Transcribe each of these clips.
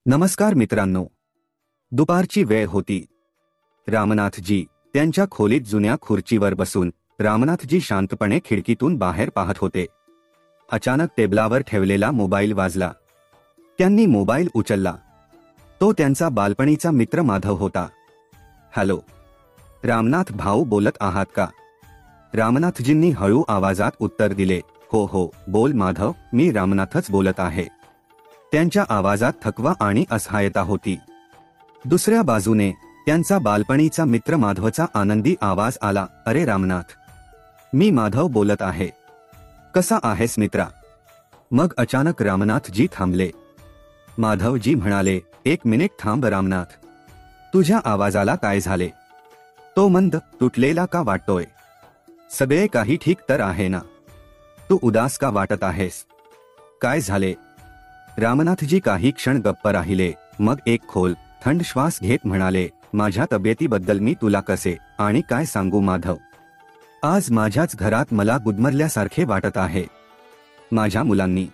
नमस्कार मित्रांनो. दुपारची वेळ होती. रामनाथजी त्यांच्या खोलीत जुन्या खुर्चीवर बसून रामनाथजी शांतपणे खिडकीतून बाहेर पाहत होते. अचानक टेबलावर ठेवलेला मोबाईल वाजला. त्यांनी मोबाईल उचलला. तो त्यांचा बालपणीचा मित्र माधव होता. हॅलो, रामनाथ भाऊ बोलत आहात का? रामनाथजींनी हळू आवाजात उत्तर दिले. हो हो, बोल माधव, मी रामनाथच बोलत आहे. त्यांच्या आवाजात थकवा आणि असहायता होती. दुसऱ्या बाजूने त्यांचा बालपणीचा मित्र माधवचा आनंदी आवाज आला. अरे रामनाथ, मी माधव बोलत आहे. कसा आहेस मित्रा? मग अचानक रामनाथजी थांबले. माधवजी म्हणाले, एक मिनिट थांब रामनाथ, तुझ्या आवाजाला काय झाले? तो मंद, तुटलेला का वाटतोय? सगळे काही ठीक तर आहे ना? तू उदास का वाटत आहेस? काय झाले? रामनाथजी काही क्षण गप्प राहिले. मग एक खोल थंड श्वास घेत म्हणाले, माझ्या तब्येतीबद्दल मी तुला कसे आणि काय सांगू माधव. आज माझ्याच घरात मला गुदमरल्यासारखे वाटत आहे. माझ्या मुलांनी,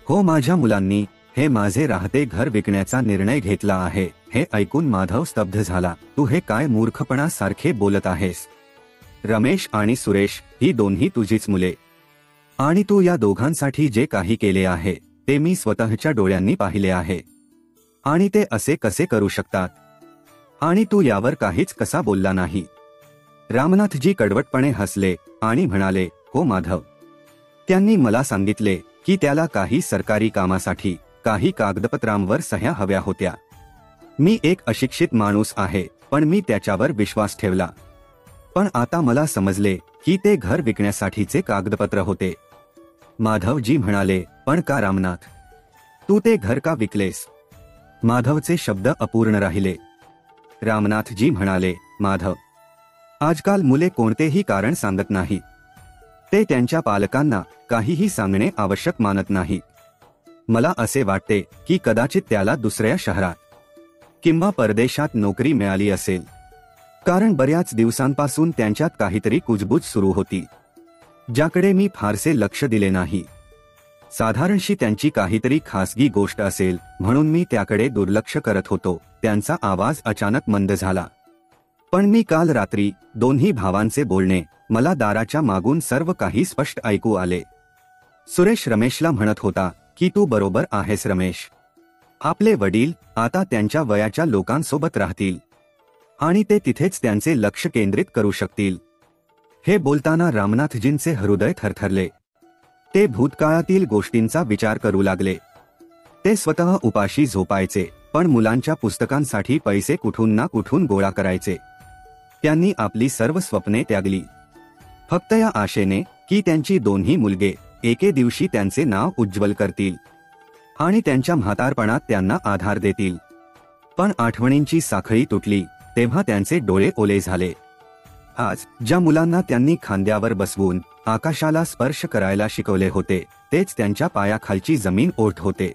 हो माझ्या मुलांनी हे माझे राहते घर विकण्याचा निर्णय घेतला आहे. हे ऐकून माधव स्तब्ध झाला. तू हे काय मूर्खपणासारखे बोलत आहेस? रमेश आणि सुरेश ही दोन्ही तुझीच मुले, आणि तू या दोघांसाठी जे काही केले आहे ते मी स्वतःच्या डोळ्यांनी पाहिले आहे. आणि ते असे कसे करू शकतात? आणि तू यावर काहीच कसा बोलला नाही? रामनाथजी कडवटपणे हसले आणि म्हणाले, हो माधव, त्यांनी मला सांगितले की त्याला काही सरकारी कामासाठी काही कागदपत्रांवर सह्या हव्या होत्या. मी एक अशिक्षित माणूस आहे, पण मी त्याच्यावर विश्वास ठेवला. पण आता मला समजले की ते घर विकण्यासाठीचे कागदपत्र होते. माधवजी म्हणाले, पण का रामनाथ? तू ते घर का विकलेस? माधवचे शब्द अपूर्ण राहिले. रामनाथजी म्हणाले, माधव, आजकाल मुले कोणतेही कारण सांगत नाही. ते त्यांच्या पालकांना काहीही सांगणे आवश्यक मानत नाही. मला असे वाटते की कदाचित त्याला दुसऱ्या शहरात किंवा परदेशात नोकरी मिळाली असेल, कारण बऱ्याच दिवसांपासून त्यांच्यात काहीतरी कुजबूज सुरू होती, ज्याकडे मी फारसे लक्ष दिले नाही. साधारणशी त्यांची काहीतरी खासगी गोष्ट असेल म्हणून मी त्याकडे दुर्लक्ष करत होतो. त्यांचा आवाज अचानक मंद झाला. पण मी काल रात्री दोन्ही भावांचे बोलणे, मला दाराच्या मागून सर्व काही स्पष्ट ऐकू आले. सुरेश रमेशला म्हणत होता की तू बरोबर आहेस रमेश. आपले वडील आता त्यांच्या वयाच्या लोकांसोबत राहतील आणि ते तिथेच त्यांचे लक्ष केंद्रित करू शकतील. हे बोलताना रामनाथजींचे हृदय थरथरले. ते भूतकाळातील गोष्टींचा विचार करू लागले. ते स्वतः उपाशी झोपायचे, पण मुलांच्या पुस्तकांसाठी पैसे कुठून ना कुठून गोळा करायचे. त्यांनी आपली सर्व स्वप्ने त्यागली, फक्त या आशेने की त्यांची दोन्ही मुलगे एके दिवशी त्यांचे नाव उज्ज्वल करतील आणि त्यांच्या म्हातारपणात त्यांना आधार देतील. पण आठवणींची साखळी तुटली तेव्हा त्यांचे डोळे ओले झाले. आज ज्या मुलांना त्यांनी खांद्यावर बसवून आकाशाला स्पर्श करायला शिकवले होते, तेच त्यांच्या पायाखालची जमीन ओढत होते.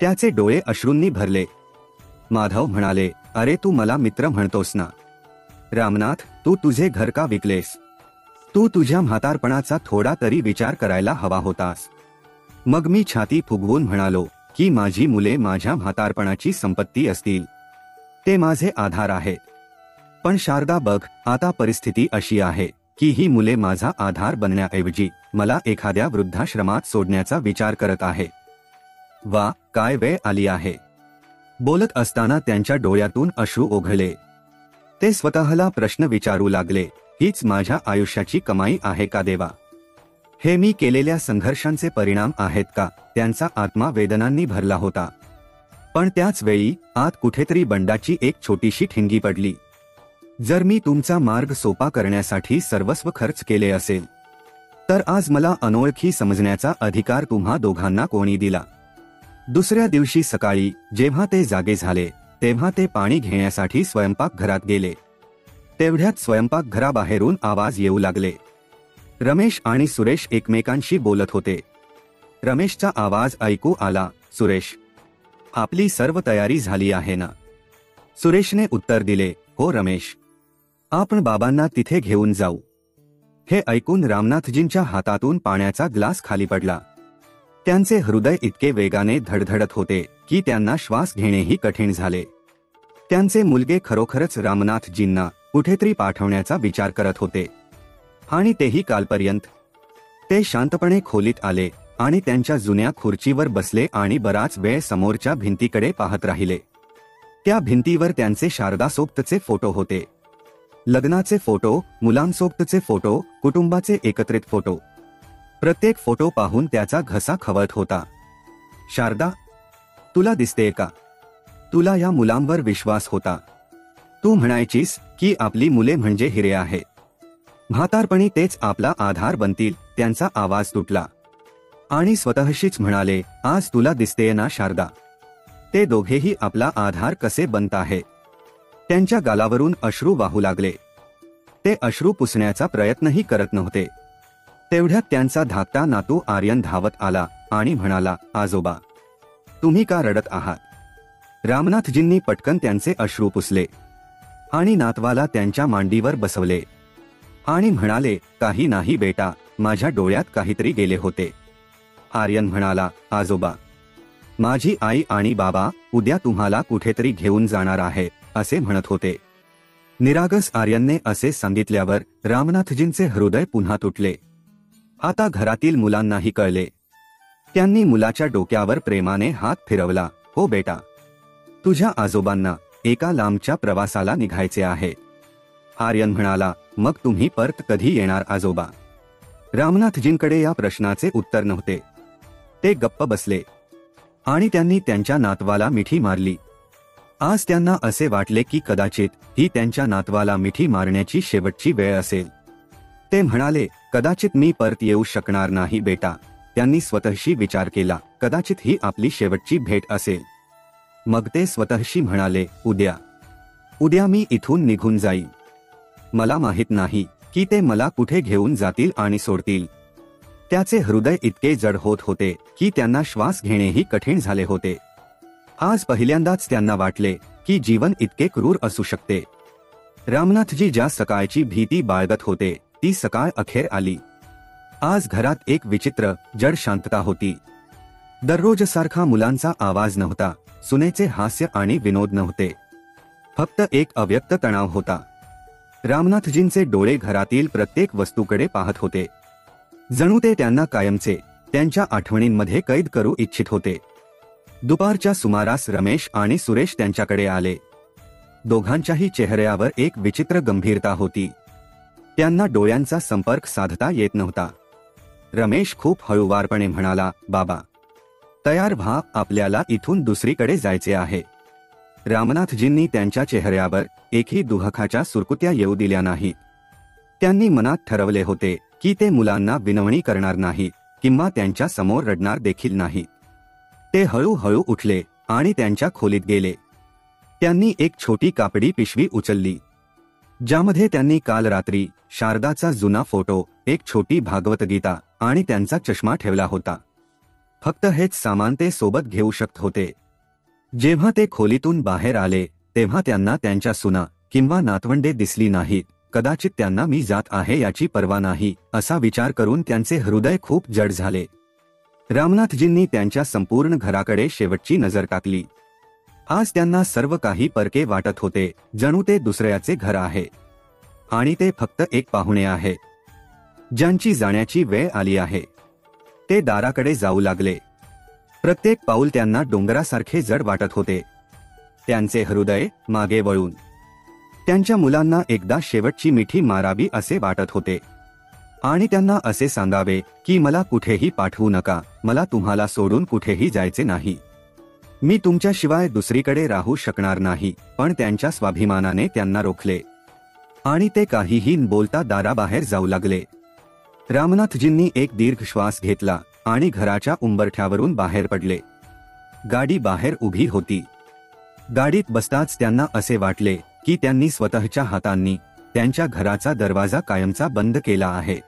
त्याचे डोळे अश्रूंनी भरले. माधव म्हणाले, अरे तू मला मित्र म्हणतोस ना? रामनाथ, तू तुझे घर का विकलेस? तू तुझ्या म्हातारपणाचा थोडा तरी विचार करायला हवा होतास. मग मी छाती फुगवून म्हणालो की माझी मुले माझ्या म्हातारपणाची संपत्ती असतील, ते माझे आधार आहेत. पण शारदा बघ, आता परिस्थिती अशी आहे की ही मुले माझा आधार बनण्याऐवजी मला एखाद्या वृद्धाश्रमात सोडण्याचा विचार करत आहे. वा, काय वेळ आली आहे. बोलत असताना त्यांच्या डोळ्यातून अश्रू ओघळले. ते स्वतःला प्रश्न विचारू लागले, हीच माझ्या आयुष्याची कमाई आहे का देवा? हे मी केलेल्या संघर्षांचे परिणाम आहेत का? त्यांचा आत्मा वेदनांनी भरला होता. पण त्याच वेळी आत कुठेतरी बंडाची एक छोटीशी ठिणगी पडली. जर मी तुमचा मार्ग सोपा करण्यासाठी सर्वस्व खर्च केले असेल, तर आज मला अनोळखी समजण्याचा अधिकार तुम्हा दोघांना कोणी दिला? दुसऱ्या दिवशी सकाळी जेव्हा ते जागे झाले तेव्हा ते पाणी घेण्यासाठी स्वयंपाकघरात गेले. तेवढ्यात स्वयंपाकघराबाहेरून आवाज येऊ लागले. रमेश आणि सुरेश एकमेकांशी बोलत होते. रमेशचा आवाज ऐकू आला, सुरेश, आपली सर्व तयारी झाली आहे ना? सुरेशने उत्तर दिले, हो रमेश, आपण बाबांना तिथे घेऊन जाऊ. हे ऐकून रामनाथजींच्या हातातून पाण्याचा ग्लास खाली पडला. त्यांचे हृदय इतके वेगाने धडधडत होते की त्यांना श्वास घेणेही कठीण झाले. त्यांचे मुलगे खरोखरच रामनाथजींना कुठेतरी पाठवण्याचा विचार करत होते, आणि तेही कालपर्यंत. ते शांतपणे खोलीत आले आणि त्यांच्या जुन्या खुर्चीवर बसले आणि बराच वेळ समोरच्या भिंतीकडे पाहत राहिले. त्या भिंतीवर त्यांचे शारदासोबतचे फोटो होते. लग्नाचे फोटो, मुलांसोबतचे फोटो, कुटुंबाचे एकत्रित फोटो. प्रत्येक फोटो पाहून त्याचा घसा खवळत होता. शारदा, तुला दिसतेय का? तुला या मुलांवर विश्वास होता. तू म्हणायचीस की आपली मुले म्हणजे हिरे आहेत. म्हातारपणी तेच आपला आधार बनतील. त्यांचा आवाज तुटला आणि स्वतःशीच म्हणाले, आज तुला दिसतेय ना शारदा, ते दोघेही आपला आधार कसे बनत आहे. त्यांच्या गालावरून अश्रू वाहू लागले. ते अश्रू पुसण्याचा प्रयत्नही करत नव्हते. तेवढ्यात त्यांचा धाकटा नातू आर्यन धावत आला आणि म्हणाला, आजोबा, तुम्ही का रडत आहात? रामनाथजींनी पटकन त्यांचे अश्रू पुसले आणि नातवाला त्यांच्या मांडीवर बसवले आणि म्हणाले, काही नाही बेटा, माझ्या डोळ्यात काहीतरी गेले होते. आर्यन म्हणाला, आजोबा, माझी आई आणि बाबा उद्या तुम्हाला कुठेतरी घेऊन जाणार आहे असे म्हणत होते. निरागस आर्यनने असे सांगितल्यावर रामनाथजींचे हृदय पुन्हा तुटले. आता घरातील मुलांनाही कळले. त्यांनी मुलाच्या डोक्यावर प्रेमाने हात फिरवला. हो बेटा, तुझ्या आजोबांना एका लांबच्या प्रवासाला निघायचे आहे. आर्यन म्हणाला, मग तुम्ही परत कधी येणार आजोबा? रामनाथजींकडे या प्रश्नाचे उत्तर नव्हते. ते गप्प बसले आणि त्यांनी त्यांच्या नातवाला मिठी मारली. आज त्यांना असे वाटले की कदाचित ही त्यांच्या नातवाला मिठी मारण्याची शेवटची वेळ असेल. ते म्हणाले, कदाचित मी परत येऊ शकणार नाही बेटा. त्यांनी स्वतःशी विचार केला, कदाचित ही आपली शेवटची भेट असेल. मग ते स्वतःशी म्हणाले, उद्या मी इथून निघून जाईन. मला माहित नाही की ते मला कुठे घेऊन जातील आणि सोडतील. त्याचे हृदय इतके जड होत होते की त्यांना श्वास घेणेही कठीण झाले होते. आज पहिल्यांदाच त्यांना वाटले की जीवन इतके क्रूर असू शकते. रामनाथजी ज्या सकाळची भीती बाळगत होते ती सकाळ अखेर आली. आज घरात एक विचित्र जड शांतता होती. दररोजसारखा मुलांचा आवाज नव्हता, सुनेचे हास्य आणि विनोद नव्हते. फक्त एक अव्यक्त तणाव होता. रामनाथजींचे डोळे घरातील प्रत्येक वस्तूकडे पाहत होते, जणू ते त्यांना कायमचे त्यांच्या आठवणींमध्ये कैद करू इच्छित होते. दुपारच्या सुमारास रमेश आणि सुरेश त्यांच्याकडे आले. दोघांच्याही चेहऱ्यावर एक विचित्र गंभीरता होती. त्यांना डोळ्यांचा संपर्क साधता येत नव्हता. रमेश खूप हळूवारपणे म्हणाला, बाबा, तयार व्हा, आपल्याला इथून दुसरीकडे जायचे आहे. रामनाथजींनी त्यांच्या चेहऱ्यावर एकही दुःखाच्या सुरकुत्या येऊ दिल्या नाहीत. त्यांनी मनात ठरवले होते की ते मुलांना विनवणी करणार नाहीत किंवा त्यांच्या समोर रडणार देखील नाहीत. ते हळूहळू उठले आणि त्यांच्या खोलीत गेले. त्यांनी एक छोटी कापडी पिशवी उचलली, ज्यामध्ये त्यांनी काल रात्री शारदाचा जुना फोटो, एक छोटी भागवतगीता आणि त्यांचा चष्मा ठेवला होता. फक्त हेच सामान ते सोबत घेऊ शकत होते. जेव्हा ते खोलीतून बाहेर आले तेव्हा त्यांना त्यांच्या सुना किंवा नातवंडे दिसली नाहीत. कदाचित त्यांना मी जात आहे याची पर्वा नाही असा विचार करून त्यांचे हृदय खूप जड झाले. रामनाथजींनी त्यांच्या संपूर्ण घराकडे शेवटची नजर टाकली. आज त्यांना सर्व काही परके वाटत होते, जणू ते दुसऱ्याचे घर आहे आणि ते फक्त एक पाहुणे आहे ज्यांची जाण्याची वेळ आली आहे. ते दाराकडे जाऊ लागले. प्रत्येक पाऊल त्यांना डोंगरासारखे जड वाटत होते. त्यांचे हृदय मागे वळून त्यांच्या मुलांना एकदा शेवटची मिठी मारावी असे वाटत होते आणि त्यांना असे सांगावे की मला कुठेही पाठवू नका, मला तुम्हाला सोडून कुठेही जायचे नाही, मी तुमच्याशिवाय दुसरीकडे राहू शकणार नाही. पण त्यांच्या स्वाभिमानाने त्यांना रोखले आणि ते काहीही न बोलता दाराबाहेर जाऊ लागले. रामनाथजींनी एक दीर्घ श्वास घेतला आणि घराच्या उंबरठ्यावरून बाहेर पडले. गाडी बाहेर उभी होती. गाडीत बसताच त्यांना असे वाटले की त्यांनी स्वतःच्या हातांनी त्यांच्या घराचा दरवाजा कायमचा बंद केला आहे.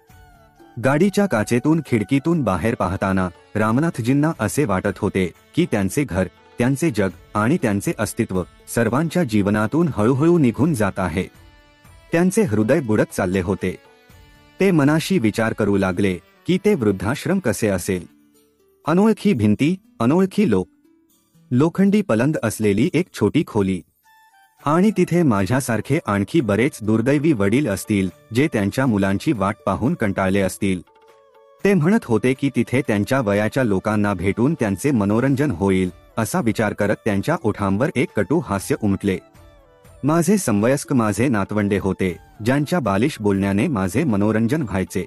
गाडीच्या काचेतून खिडकीतून बाहेर पाहताना रामनाथजींना असे वाटत होते की त्यांचे घर, त्यांचे जग आणि त्यांचे अस्तित्व सर्वांच्या जीवनातून हळूहळू निघून जात आहे. त्यांचे हृदय बुडत चालले होते. ते मनाशी विचार करू लागले की ते वृद्धाश्रम कसे असेल. अनोळखी भिंती, अनोळखी लोक लोखंडी पलंग असलेली एक छोटी खोली, आणि तिथे माझ्यासारखे आणखी बरेच दुर्दैवी वडील असतील जे त्यांच्या मुलांची वाट पाहून कंटाळले असतील. ते म्हणत होते की तिथे त्यांच्या वयाच्या लोकांना भेटून त्यांचे मनोरंजन होईल असा विचार करत त्यांच्या ओठांवर एक कटू हास्य उमटले. माझे समवयस्क माझे नातवंडे होते ज्यांच्या बालिश बोलण्याने माझे मनोरंजन व्हायचे.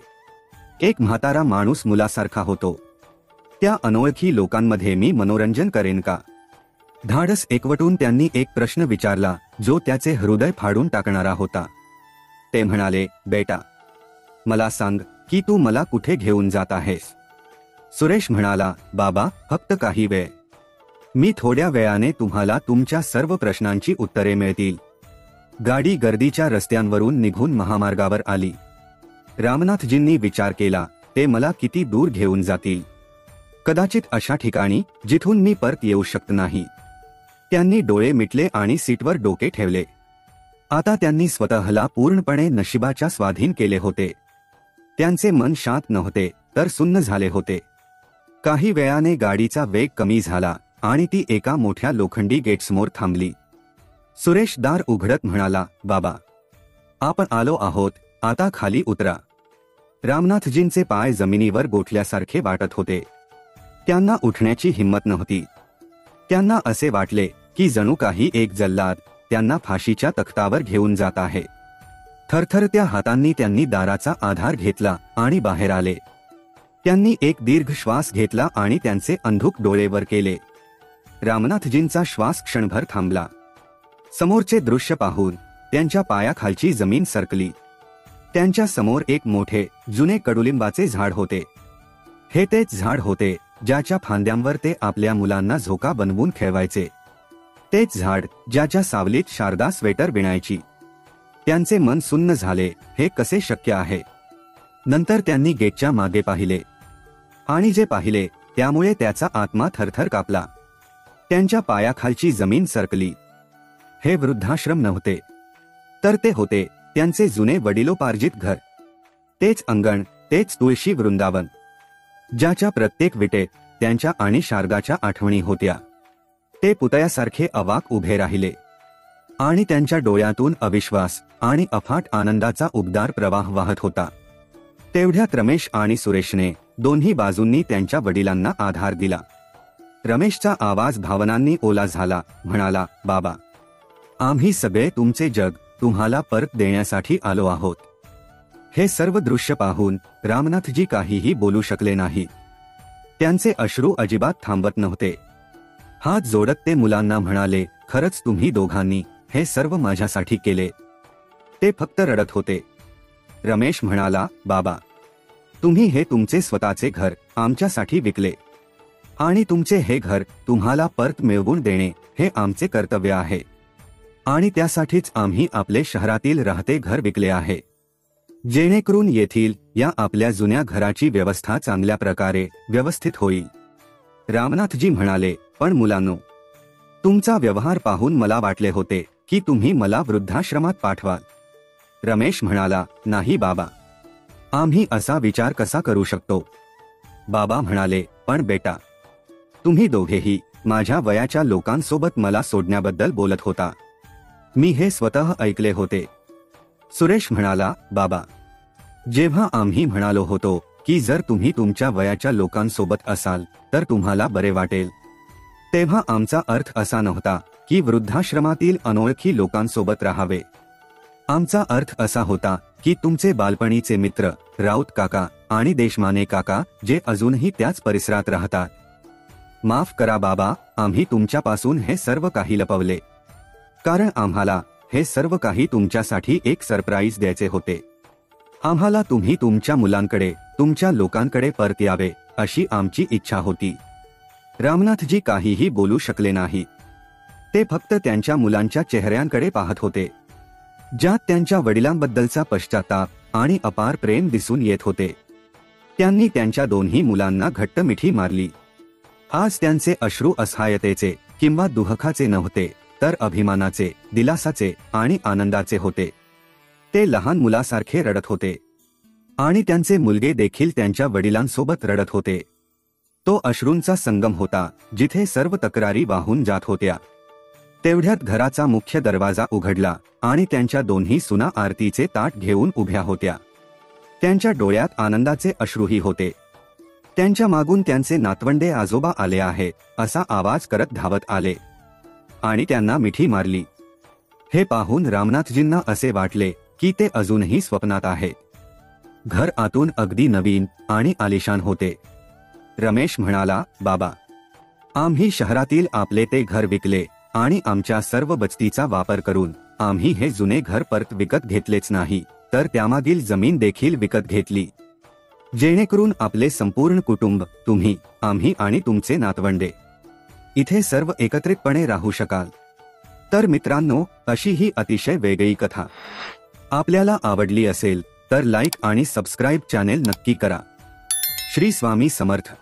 एक म्हातारा माणूस मुलासारखा होतो. त्या अनोळखी लोकांमध्ये मी मनोरंजन करेन का? धाडस एकवटून त्यांनी एक प्रश्न विचारला जो त्याचे हृदय फाडून टाकणारा होता. ते म्हणाले, बेटा, मला सांग की तू मला कुठे घेऊन जात आहेस? सुरेश म्हणाला, बाबा, फक्त काही वेळ. मी थोड्या वेळाने तुम्हाला तुमच्या सर्व प्रश्नांची उत्तरे मिळतील. गाडी गर्दीच्या रस्त्यांवरून निघून महामार्गावर आली. रामनाथजींनी विचार केला, ते मला किती दूर घेऊन जातील? कदाचित अशा ठिकाणी जिथून मी परत येऊ शकत नाही. त्यांनी डोळे मिटले आणि सीटवर डोके ठेवले. आता त्यांनी स्वतःला पूर्णपणे नशिबाच्या स्वाधीन केले होते. त्यांचे मन शांत नव्हते तर सुन्न झाले होते. काही वेळाने गाडीचा वेग कमी झाला आणि ती एका मोठ्या लोखंडी गेटसमोर थांबली. सुरेश दार उघडत म्हणाला, बाबा, आपण आलो आहोत, आता खाली उतरा. रामनाथजींचे पाय जमिनीवर गोठल्यासारखे वाटत होते. त्यांना उठण्याची हिंमत नव्हती. त्यांना असे वाटले की जणू काही एक जल्लाद त्यांना फाशीच्या तख्तावर घेऊन जात आहे. थरथरत्या हातांनी त्यांनी दाराचा आधार घेतला आणि बाहेर आले. त्यांनी एक दीर्घ श्वास घेतला आणि त्यांचे अंधुक डोळे वर केले. रामनाथजींचा श्वास क्षणभर थांबला. समोरचे दृश्य पाहून त्यांच्या पायाखालची जमीन सरकली. त्यांच्या समोर एक मोठे जुने कडुलिंबाचे झाड होते. हे तेच झाड होते ज्याच्या फांद्यांवर ते आपल्या मुलांना झोका बनवून खेळवायचे. तेच झाड ज्याच्या सावलीत शारदा स्वेटर विणायची. त्यांचे मन सुन्न झाले, हे कसे शक्य आहे? नंतर त्यांनी गेटच्या मागे पाहिले आणि जे पाहिले त्यामुळे त्याचा आत्मा थरथर कापला. त्यांच्या पायाखालची जमीन सरकली. हे वृद्धाश्रम नव्हते, तर ते होते त्यांचे जुने वडिलोपार्जित घर. तेच अंगण, तेच तुळशी वृंदावन, ज्याच्या प्रत्येक विटेत त्यांच्या आणि शारदाच्या आठवणी होत्या. ते पुतळ्यासारखे अवाक उभे राहिले आणि त्यांच्या डोळ्यातून अविश्वास आणि अफाट आनंदाचा उबदार प्रवाह वाहत होता. तेवढ्यात रमेश आणि सुरेशने दोन्ही बाजूंनी त्यांच्या वडिलांना आधार दिला. रमेशचा आवाज भावनांनी ओला झाला. म्हणाला, बाबा, आम्ही सगळे तुमचे जग तुम्हाला परत देण्यासाठी आलो आहोत. हे सर्व दृश्य पाहून रामनाथजी काहीही बोलू शकले नाही. त्यांचे अश्रू अजिबात थांबत नव्हते. हात जोडत ते मुलांना म्हणाले, खरंच तुम्ही दोघांनी हे सर्व माझ्यासाठी केले. ते फक्त रडत होते. रमेश म्हणाला, बाबा, तुम्ही हे तुमचे स्वतःचे घर आमच्यासाठी विकले आणि तुमचे हे घर तुम्हाला परत मिळवून देणे हे आमचे कर्तव्य आहे. आणि त्यासाठीच आम्ही आपले शहरातील राहते घर विकले आहे, जेणेकरून येथील या आपल्या जुन्या घराची व्यवस्था चांगल्या प्रकारे व्यवस्थित होईल. रामनाथजी म्हणाले, पण मुलांनो, तुमचा व्यवहार पाहून मला वाटले होते की तुम्ही मला वृद्धाश्रमात पाठवाल. रमेश म्हणाला, नाही बाबा, आम्ही असा विचार कसा करू शकतो? बाबा म्हणाले, पण बेटा, तुम्ही दोघेही माझ्या वयाच्या लोकांसोबत मला सोडण्याबद्दल बोलत होता. मी हे स्वतः ऐकले होते. सुरेश म्हणाला, बाबा, जेव्हा आम्ही म्हणालो होतो की जर तुम्ही तुमच्या वयाच्या लोकांसोबत असाल तर तुम्हाला बरे वाटेल, तेव्हा आमचा अर्थ असा नव्हता की वृद्धाश्रमातील अनोळखी लोकांसोबत राहावे. आमचा अर्थ असा होता की तुमचे बालपणीचे मित्र राऊत काका आणि देशमाने काका जे अजूनही त्याच परिसरात राहतात. माफ करा बाबा, आम्ही तुमच्यापासून हे सर्व काही लपवले, कारण आम्हाला हे सर्व काही तुमच्यासाठी एक सरप्राईज द्यायचे होते. आम्हाला तुम्ही तुमच्या मुलांकडे, तुमच्या लोकांकडे परत यावे अशी आमची इच्छा होती. रामनाथजी काहीही बोलू शकले नाही. ते फक्त त्यांच्या मुलांच्या चेहऱ्यांकडे पाहत होते, ज्यात त्यांच्या वडिलांबद्दलचा पश्चाताप आणि अपार प्रेम दिसून येत होते. त्यांनी त्यांच्या दोन्ही मुलांना घट्ट मिठी मारली. आज त्यांचे अश्रू असहायतेचे किंवा दुःखाचे नव्हते, तर अभिमानाचे, दिलासाचे आणि आनंदाचे होते. ते लहान मुलासारखे रडत होते आणि त्यांचे मुलगे देखील त्यांच्या वडिलांसोबत रडत होते. तो अश्रूंचा संगम होता, जिथे सर्व तक्रारी वाहून जात होत्या. तेवढ्यात घराचा मुख्य दरवाजा उघडला आणि त्यांच्या दोन्ही सुना आरतीचे ताट घेऊन उभ्या होत्या. त्यांच्या डोळ्यात आनंदाचे अश्रूही होते. त्यांच्या मागून त्यांचे नातवंडे आजोबा आले आहे असा आवाज करत धावत आले आणि त्यांना मिठी मारली. हे पाहून रामनाथजींना असे वाटले की ते अजूनही स्वप्नात आहे. घर आतून अगदी नवीन आणि आलिशान होते. रमेश म्हणाला, बाबा, आम्ही शहरातील आपले ते घर विकले आणि आमच्या सर्व बचतीचा वापर करून आम्ही हे जुने घर परत विकत घेतलेच नाही, तर त्यामागील जमीन देखील विकत घेतली, जेणेकरून आपले संपूर्ण कुटुंब, तुम्ही, आम्ही आणि तुमचे नातवंडे इथे सर्व एकत्रितपणे राहू शकाल. तर मित्रांनो, अशी ही अतिशय वेगळी कथा आपल्याला आवडली असेल तर लाईक आणि सबस्क्राईब चॅनेल नक्की करा. श्री स्वामी समर्थ.